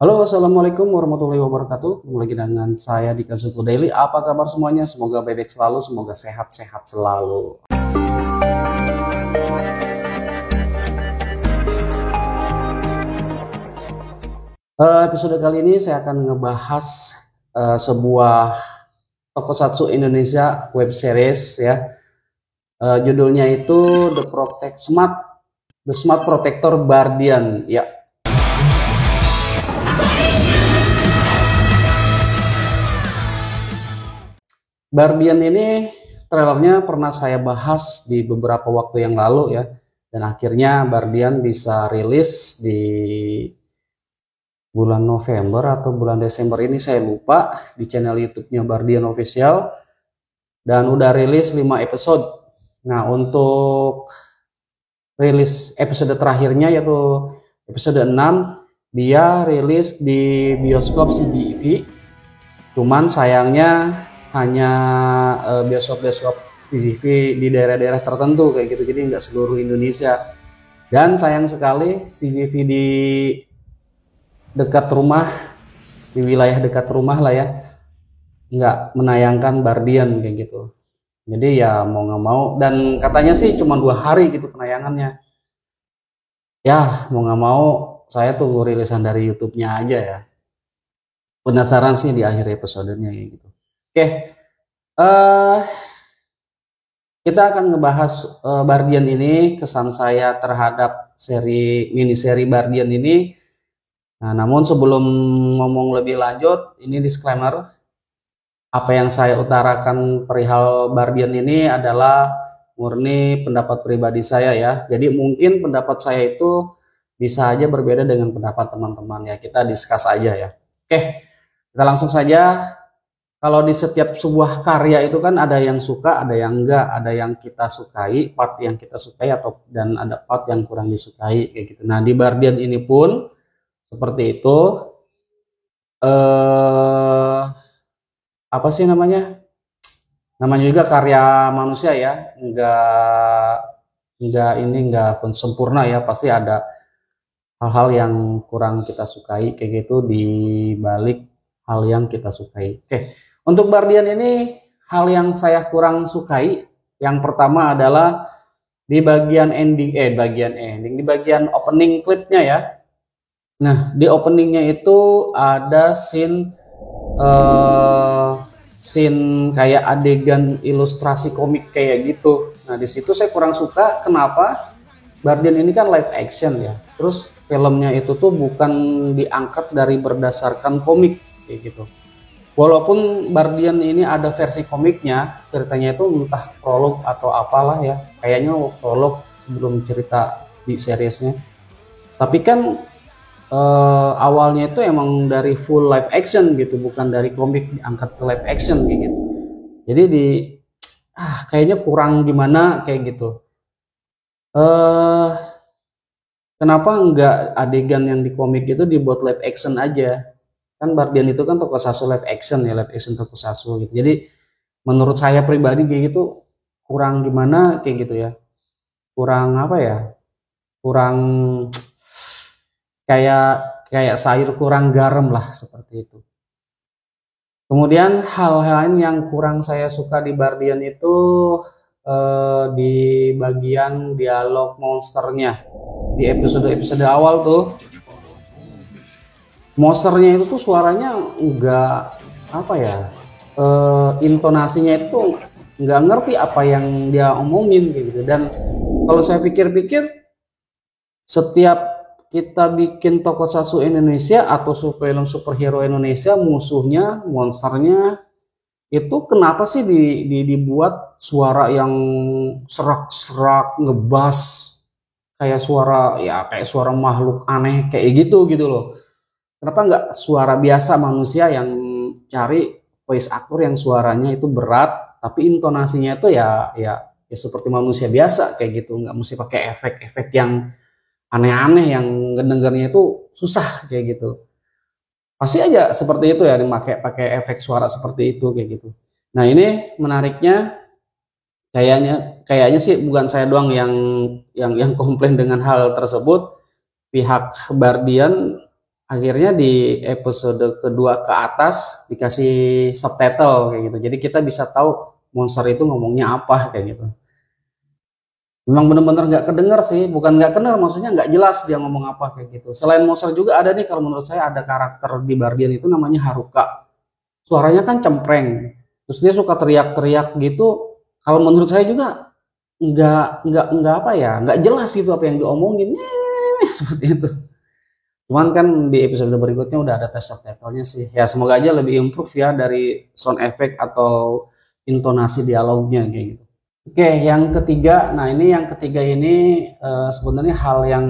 Halo, assalamualaikum warahmatullahi wabarakatuh. Ketemu lagi dengan saya di Kasuku Daily. Apa kabar semuanya? Semoga baik selalu, semoga sehat-sehat selalu. Episode kali ini saya akan ngebahas sebuah tokusatsu Indonesia web series ya. Judulnya itu The Smart Protector Bardian. Ya, Barbian ini trailernya pernah saya bahas di beberapa waktu yang lalu ya. Dan akhirnya Barbian bisa rilis di bulan November atau bulan Desember ini saya lupa, di channel YouTube-nya Bardian Official, dan udah rilis 5 episode. Nah, untuk rilis episode terakhirnya yaitu episode 6, dia rilis di bioskop CGV. Cuman sayangnya hanya bioskop-bioskop CGV di daerah-daerah tertentu kayak gitu, jadi nggak seluruh Indonesia. Dan sayang sekali CGV di dekat rumah, di wilayah dekat rumah lah ya, nggak menayangkan Bardian kayak gitu. Jadi ya mau nggak mau, dan katanya sih cuma 2 hari gitu penayangannya. Ya mau nggak mau saya tunggu rilisan dari YouTube-nya aja ya. Penasaran sih di akhir episodenya kayak gitu. Oke, eh kita akan ngebahas Bardian ini, kesan saya terhadap mini seri Bardian ini. Nah, namun sebelum ngomong lebih lanjut, ini disclaimer, apa yang saya utarakan perihal Bardian ini adalah murni pendapat pribadi saya ya. Jadi mungkin pendapat saya itu bisa aja berbeda dengan pendapat teman-teman ya. Kita discuss aja ya. Oke, kita langsung saja. Kalau di setiap sebuah karya itu kan ada yang suka, ada yang enggak, ada yang kita sukai, part yang kita sukai dan ada part yang kurang disukai kayak gitu. Nah, di Bardian ini pun seperti itu. Eh apa sih namanya? Namanya juga karya manusia ya, enggak pun sempurna ya, pasti ada hal-hal yang kurang kita sukai kayak gitu di balik hal yang kita sukai. Oke, untuk Bardian ini hal yang saya kurang sukai yang pertama adalah di bagian di bagian opening klipnya ya. Nah, di openingnya itu ada eh, scene kayak adegan ilustrasi komik kayak gitu. Nah, di situ saya kurang suka. Kenapa? Bardian ini kan live action ya. Terus filmnya itu tuh bukan diangkat dari berdasarkan komik kayak gitu. Walaupun Bardian ini ada versi komiknya, ceritanya itu entah prolog atau apalah ya. Kayaknya prolog sebelum cerita di seriesnya. Tapi kan awalnya itu emang dari full live action gitu, bukan dari komik diangkat ke live action kayak gitu. Jadi kayaknya kurang gimana kayak gitu. eh Kenapa nggak adegan yang di komik itu dibuat live action aja? Kan Bardian itu kan tokusatsu live action ya, live action tokusatsu gitu. Jadi menurut saya pribadi kayak gitu kurang gimana kayak gitu ya. Kurang apa ya? Kurang kayak kayak sayur kurang garam lah seperti itu. Kemudian hal-hal lain yang kurang saya suka di Bardian itu di bagian dialog monsternya. Di episode-episode awal tuh monsternya itu tuh suaranya enggak apa ya, intonasinya itu nggak ngerti apa yang dia omongin gitu. Dan kalau saya pikir-pikir, setiap kita bikin tokusatsu Indonesia atau film superhero Indonesia, musuhnya, monsternya itu kenapa sih dibuat suara yang serak-serak, ngebas, kayak suara makhluk aneh kayak gitu loh. Kenapa nggak suara biasa manusia yang cari voice actor yang suaranya itu berat tapi intonasinya itu ya seperti manusia biasa kayak gitu, nggak mesti pakai efek-efek yang aneh-aneh yang ngedengarnya itu susah kayak gitu. Pasti aja seperti itu ya, dipakai pakai efek suara seperti itu kayak gitu. Nah, ini menariknya, kayaknya sih bukan saya doang yang komplain dengan hal tersebut. Pihak Bardian akhirnya di episode kedua ke atas dikasih subtitle kayak gitu. Jadi kita bisa tahu monster itu ngomongnya apa kayak gitu. Memang benar-benar nggak kedengar sih, bukan nggak kedengar, maksudnya nggak jelas dia ngomong apa kayak gitu. Selain monster juga ada nih, kalau menurut saya ada karakter di Bardian itu namanya Haruka. Suaranya kan cempreng, terus dia suka teriak-teriak gitu. Kalau menurut saya juga nggak apa ya, nggak jelas itu apa yang diomongin, seperti itu. Cuman kan di episode berikutnya udah ada tes subtitlenya sih. Ya semoga aja lebih improve ya dari sound effect atau intonasi dialognya kayak gitu. Oke, yang ketiga. Nah, ini yang ketiga ini sebenarnya hal yang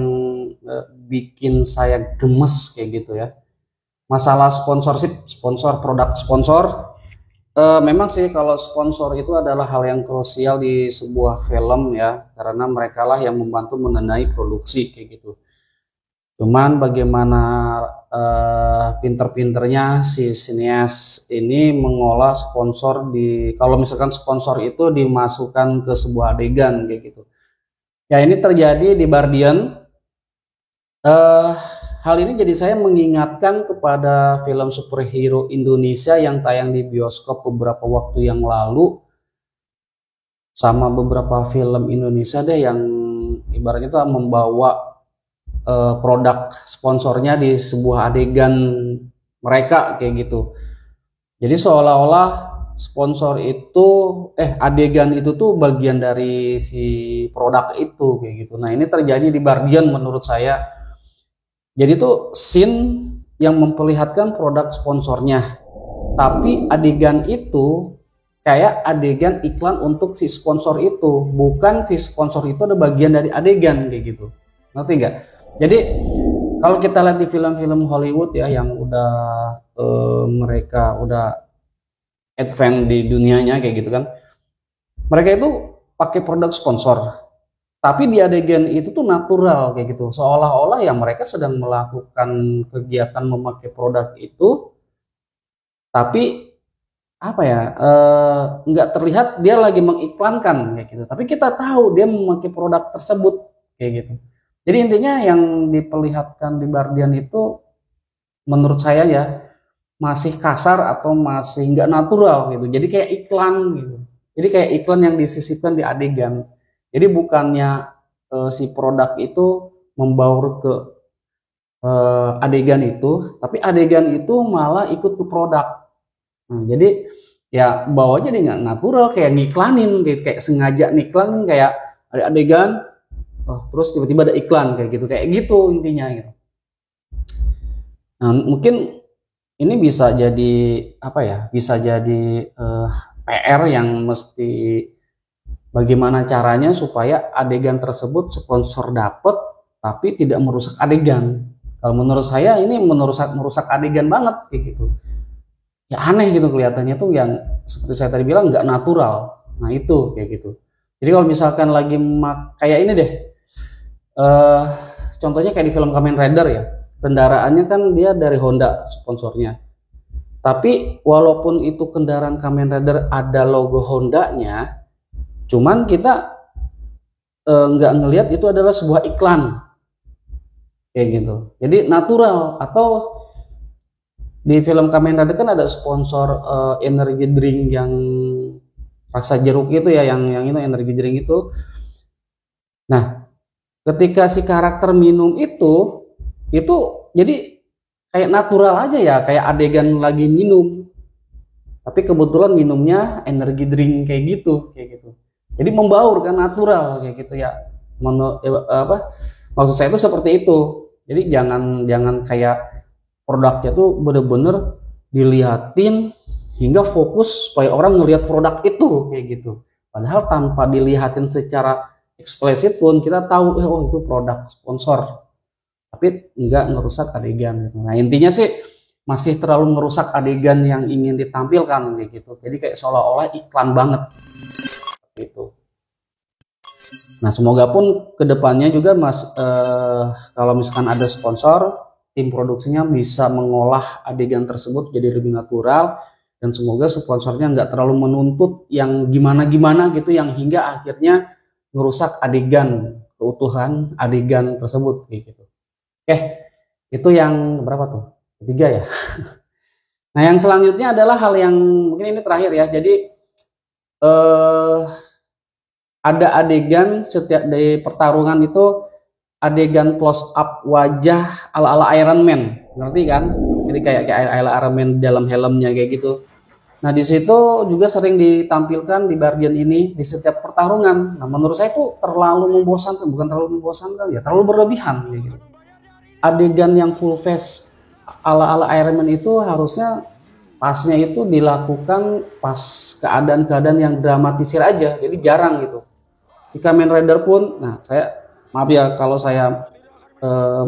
bikin saya gemes kayak gitu ya. Masalah sponsorship, sponsor, produk sponsor. Memang sih kalau sponsor itu adalah hal yang krusial di sebuah film ya, karena mereka lah yang membantu mendanai produksi kayak gitu. Cuman bagaimana pinter-pinternya si sinias ini mengolah sponsor kalau misalkan sponsor itu dimasukkan ke sebuah adegan kayak gitu. Ya ini terjadi di Bardian. Hal ini jadi saya mengingatkan kepada film superhero Indonesia yang tayang di bioskop beberapa waktu yang lalu, sama beberapa film Indonesia deh yang ibaratnya itu membawa produk sponsornya di sebuah adegan mereka kayak gitu. Jadi seolah-olah sponsor itu adegan itu tuh bagian dari si produk itu kayak gitu. Nah, ini terjadi di Bardian menurut saya. Jadi tuh scene yang memperlihatkan produk sponsornya. Tapi adegan itu kayak adegan iklan untuk si sponsor itu, bukan si sponsor itu ada bagian dari adegan kayak gitu. Ngerti nggak? Jadi kalau kita lihat di film-film Hollywood ya yang udah mereka udah advance di dunianya kayak gitu kan, mereka itu pakai produk sponsor, tapi di adegan itu tuh natural kayak gitu, seolah-olah ya mereka sedang melakukan kegiatan memakai produk itu, tapi apa ya, nggak terlihat dia lagi mengiklankan kayak gitu, tapi kita tahu dia memakai produk tersebut kayak gitu. Jadi intinya yang diperlihatkan di Bardian itu menurut saya ya masih kasar atau masih nggak natural gitu. Jadi kayak iklan gitu. Jadi kayak iklan yang disisipkan di adegan. Jadi bukannya si produk itu membaur ke adegan itu, tapi adegan itu malah ikut ke produk. Nah, jadi ya bawahnya dia nggak natural, kayak ngiklanin, kayak sengaja ngiklanin, kayak ada adegan. Oh, terus tiba-tiba ada iklan kayak gitu intinya gitu. Nah, mungkin ini bisa jadi apa ya? Bisa jadi PR yang mesti bagaimana caranya supaya adegan tersebut sponsor dapat tapi tidak merusak adegan. Kalau menurut saya ini merusak adegan banget kayak gitu. Ya aneh gitu kelihatannya tuh yang seperti saya tadi bilang nggak natural. Nah, itu kayak gitu. Jadi kalau misalkan lagi kayak ini deh. Contohnya kayak di film Kamen Rider ya, kendaraannya kan dia dari Honda sponsornya, tapi walaupun itu kendaraan Kamen Rider ada logo Hondanya, cuman kita nggak ngelihat itu adalah sebuah iklan kayak gitu, jadi natural. Atau di film Kamen Rider kan ada sponsor energy drink yang rasa jeruk itu ya, yang itu energy drink itu. Nah, ketika si karakter minum itu jadi kayak natural aja ya, kayak adegan lagi minum, tapi kebetulan minumnya energi drink kayak gitu. Jadi membaur kan, natural kayak gitu ya. Maksud saya itu seperti itu. Jadi jangan kayak produknya tuh bener-bener dilihatin hingga fokus supaya orang ngelihat produk itu kayak gitu. Padahal tanpa dilihatin secara eksplisit pun kita tahu oh itu produk sponsor, tapi nggak ngerusak adegan. Nah, intinya sih masih terlalu merusak adegan yang ingin ditampilkan kayak gitu. Jadi kayak seolah-olah iklan banget gitu. Nah, semoga pun kedepannya juga kalau misalkan ada sponsor, tim produksinya bisa mengolah adegan tersebut jadi lebih natural, dan semoga sponsornya nggak terlalu menuntut yang gimana-gimana gitu, yang hingga akhirnya ngerusak adegan, keutuhan adegan tersebut gitu. Oke, Itu yang berapa tuh? Ketiga ya. Nah, yang selanjutnya adalah hal yang mungkin ini terakhir ya. Jadi eh, ada adegan setiap di pertarungan itu, adegan close up wajah ala-ala Iron Man, ngerti kan? Jadi kayak ala Iron Man dalam helmnya kayak gitu. Nah, di situ juga sering ditampilkan di Guardian ini di setiap pertarungan. Nah, menurut saya itu terlalu membosankan, bukan terlalu membosankan ya, terlalu berlebihan kayak gitu. Adegan yang full face ala-ala Iron Man itu harusnya pasnya itu dilakukan pas keadaan-keadaan yang dramatisir aja, jadi jarang gitu. Di Kamen Rider pun, nah saya maaf ya kalau saya eh,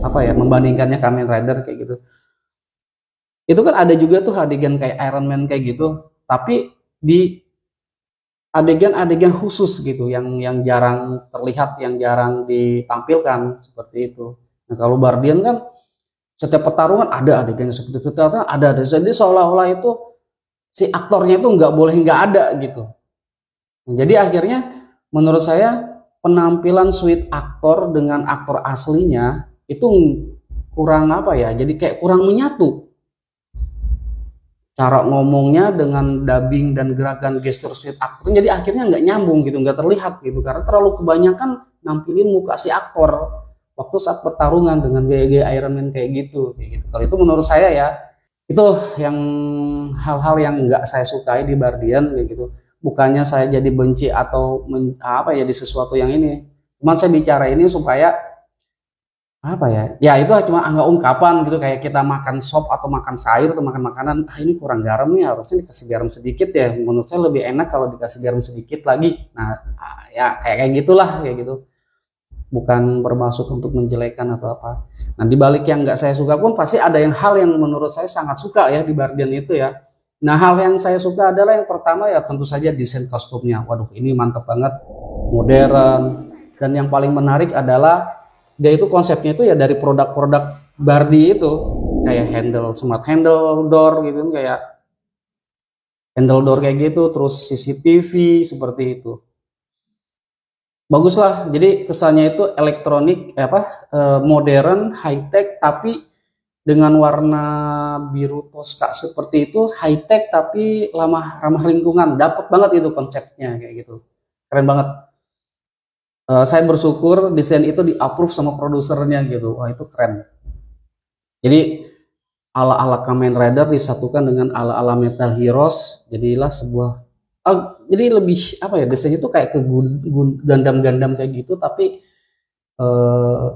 apa ya membandingkannya Kamen Rider kayak gitu. Itu kan ada juga tuh adegan kayak Iron Man kayak gitu, tapi di adegan-adegan khusus gitu yang jarang terlihat, yang jarang ditampilkan seperti itu. Nah, kalau Bardian kan setiap pertarungan ada adegan seperti itu, ada. Jadi seolah-olah itu si aktornya itu nggak boleh nggak ada gitu. Jadi akhirnya menurut saya penampilan suite aktor dengan aktor aslinya itu kurang apa ya, jadi kayak kurang menyatu. Cara ngomongnya dengan dubbing dan gerakan gestur suite aktor, jadi akhirnya nggak nyambung gitu, nggak terlihat gitu, karena terlalu kebanyakan nampilin muka si aktor waktu saat pertarungan dengan gaya-gaya Iron Man kayak gitu. Kalau itu menurut saya ya, itu yang hal-hal yang nggak saya sukai di Bardian kayak gitu. Bukannya saya jadi benci atau apa ya di sesuatu yang ini, cuman saya bicara ini supaya apa ya, ya itu cuma anggap ungkapan gitu, kayak kita makan sop atau makan sayur atau makan makanan, ini kurang garam nih, harusnya dikasih garam sedikit ya, menurut saya lebih enak kalau dikasih garam sedikit lagi. Nah ya kayak gitulah, kayak gitu, bukan bermaksud untuk menjelekan atau apa. Nah, di balik yang nggak saya suka pun pasti ada hal yang menurut saya sangat suka ya di Bardian itu ya. Nah, hal yang saya suka adalah yang pertama ya tentu saja desain kostumnya. Waduh, ini mantep banget, modern. Dan yang paling menarik adalah dia itu konsepnya itu ya dari produk-produk Bardi itu, kayak smart handle door gitu, kayak handle door kayak gitu, terus CCTV seperti itu. Bagus lah, jadi kesannya itu elektronik modern, high tech, tapi dengan warna biru toska seperti itu, high tech tapi ramah ramah lingkungan. Dapat banget itu konsepnya kayak gitu, keren banget. Saya bersyukur desain itu di approve sama produsernya gitu, wah itu keren. Jadi ala-ala Kamen Rider disatukan dengan ala-ala Metal Heroes, jadilah sebuah jadi lebih apa ya, desainnya itu kayak ke Gundam-Gundam kayak gitu, tapi eh,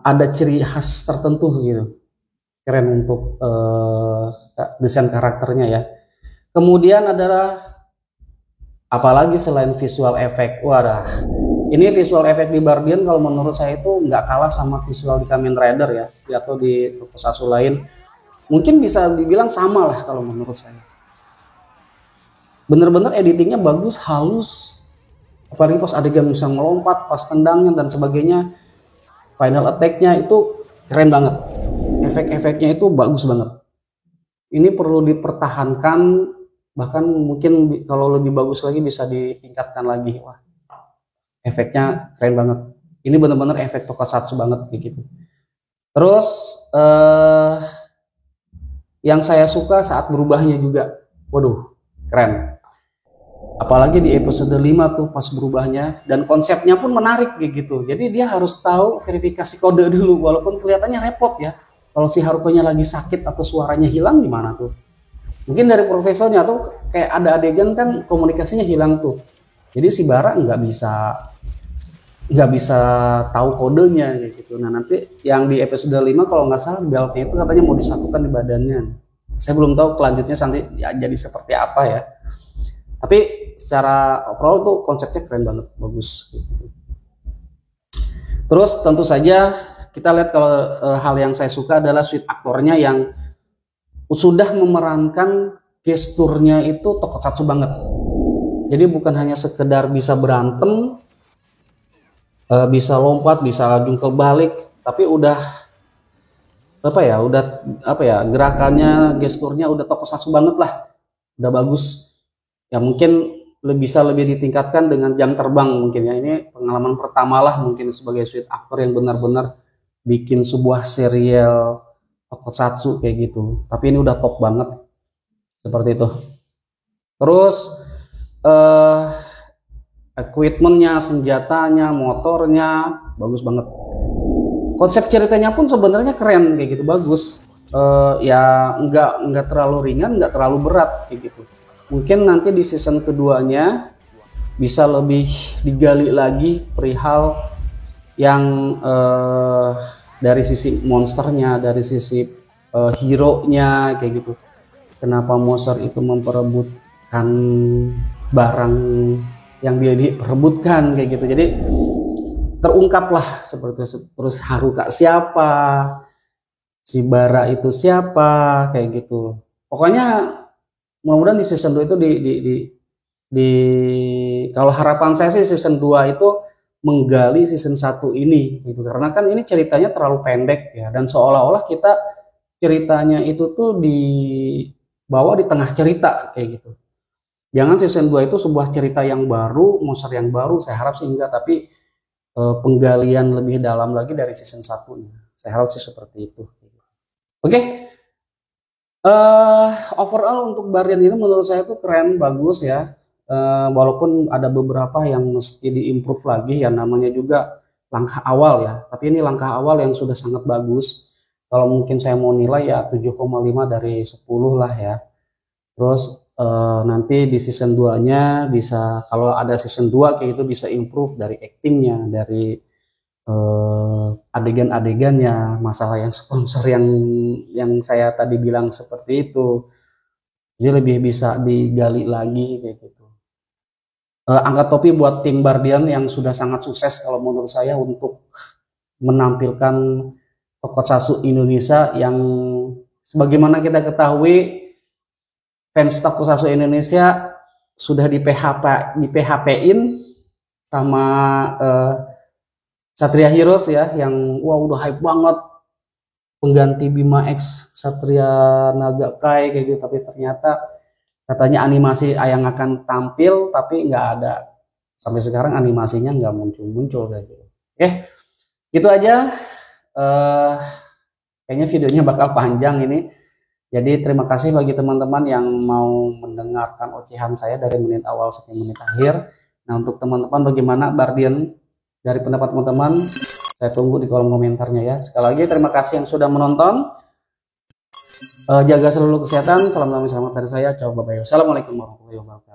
ada ciri khas tertentu gitu, keren untuk desain karakternya ya. Kemudian adalah apalagi selain visual effect, wadah, ini visual effect di Bardian kalau menurut saya itu nggak kalah sama visual di Kamen Rider ya, atau di tokusatsu lain, mungkin bisa dibilang sama lah kalau menurut saya. Bener-bener editingnya bagus, halus, apalagi pas adegan bisa ngelompat, pas tendangnya dan sebagainya, final attack-nya itu keren banget, efek-efeknya itu bagus banget. Ini perlu dipertahankan, bahkan mungkin kalau lebih bagus lagi bisa ditingkatkan lagi. Wah, efeknya keren banget, ini bener-bener efek tokusatsu banget kayak gitu. Terus yang saya suka saat berubahnya juga, waduh keren, apalagi di episode 5 tuh pas berubahnya, dan konsepnya pun menarik kayak gitu. Jadi dia harus tahu verifikasi kode dulu, walaupun kelihatannya repot ya. Kalau si Haruko-nya lagi sakit atau suaranya hilang gimana tuh? Mungkin dari profesornya tuh kayak ada adegan kan komunikasinya hilang tuh. Jadi si Bara nggak bisa tahu kodenya kayak gitu. Nah, nanti yang di episode 5 kalau nggak salah beltnya itu katanya mau disatukan di badannya. Saya belum tahu kelanjutnya nanti ya, jadi seperti apa ya. Tapi secara overall tuh konsepnya keren banget, bagus. Terus tentu saja kita lihat kalau hal yang saya suka adalah suite aktornya yang sudah memerankan gesturnya itu tokusatsu banget. Jadi bukan hanya sekedar bisa berantem, bisa lompat, bisa jungkel balik, tapi udah gerakannya, gesturnya udah tokusatsu banget lah, udah bagus. Ya mungkin bisa lebih ditingkatkan dengan jam terbang mungkin ya, ini pengalaman pertama lah mungkin sebagai suite aktor yang benar-benar bikin sebuah serial tokusatsu kayak gitu. Tapi ini udah top banget seperti itu. Terus eh equipmentnya, senjatanya, motornya bagus banget. Konsep ceritanya pun sebenarnya keren kayak gitu, bagus. Ya nggak terlalu ringan, nggak terlalu berat kayak gitu. Mungkin nanti di season keduanya bisa lebih digali lagi perihal yang dari sisi monsternya, dari sisi hero-nya kayak gitu. Kenapa monster itu memperebutkan barang yang dia diperebutkan kayak gitu. Jadi terungkaplah seperti itu. Terus Haruka siapa, si Bara itu siapa kayak gitu. Pokoknya mudah-mudahan di season 2 itu di kalau harapan saya sih season 2 itu menggali season 1 ini gitu. Karena kan ini ceritanya terlalu pendek ya, dan seolah-olah kita ceritanya itu tuh dibawa di tengah cerita kayak gitu. Jangan season 2 itu sebuah cerita yang baru, monster yang baru, saya harap sih enggak, tapi penggalian lebih dalam lagi dari season 1-nya. Saya harap sih seperti itu. Oke. Overall untuk Bardian ini menurut saya itu keren, bagus ya. Walaupun ada beberapa yang mesti diimprove lagi, yang namanya juga langkah awal ya. Tapi ini langkah awal yang sudah sangat bagus. Kalau mungkin saya mau nilai ya 7,5 dari 10 lah ya. Terus nanti di season 2-nya bisa, kalau ada season 2 kayak gitu, bisa improve dari actingnya, dari adegan-adegannya, masalah yang sponsor yang saya tadi bilang seperti itu. Jadi lebih bisa digali lagi kayak gitu. Angkat topi buat tim Bardian yang sudah sangat sukses kalau menurut saya untuk menampilkan tokusatsu Indonesia yang sebagaimana kita ketahui fans tokusatsu Indonesia sudah di PHP-in sama Satria Heroes ya, yang wah udah hype banget, pengganti Bima X Satria Naga Kai kayak gitu, tapi ternyata katanya animasi yang akan tampil tapi nggak ada, sampai sekarang animasinya nggak muncul kayak gitu. Gitu aja. Kayaknya videonya bakal panjang ini. Jadi terima kasih bagi teman-teman yang mau mendengarkan ocehan saya dari menit awal sampai menit akhir. Nah, untuk teman-teman bagaimana Bardian dari pendapat teman-teman? Saya tunggu di kolom komentarnya ya. Sekali lagi terima kasih yang sudah menonton. Jaga selalu kesehatan. Salam damai selamat dari saya. Ciao, bye bye. Assalamualaikum warahmatullahi wabarakatuh.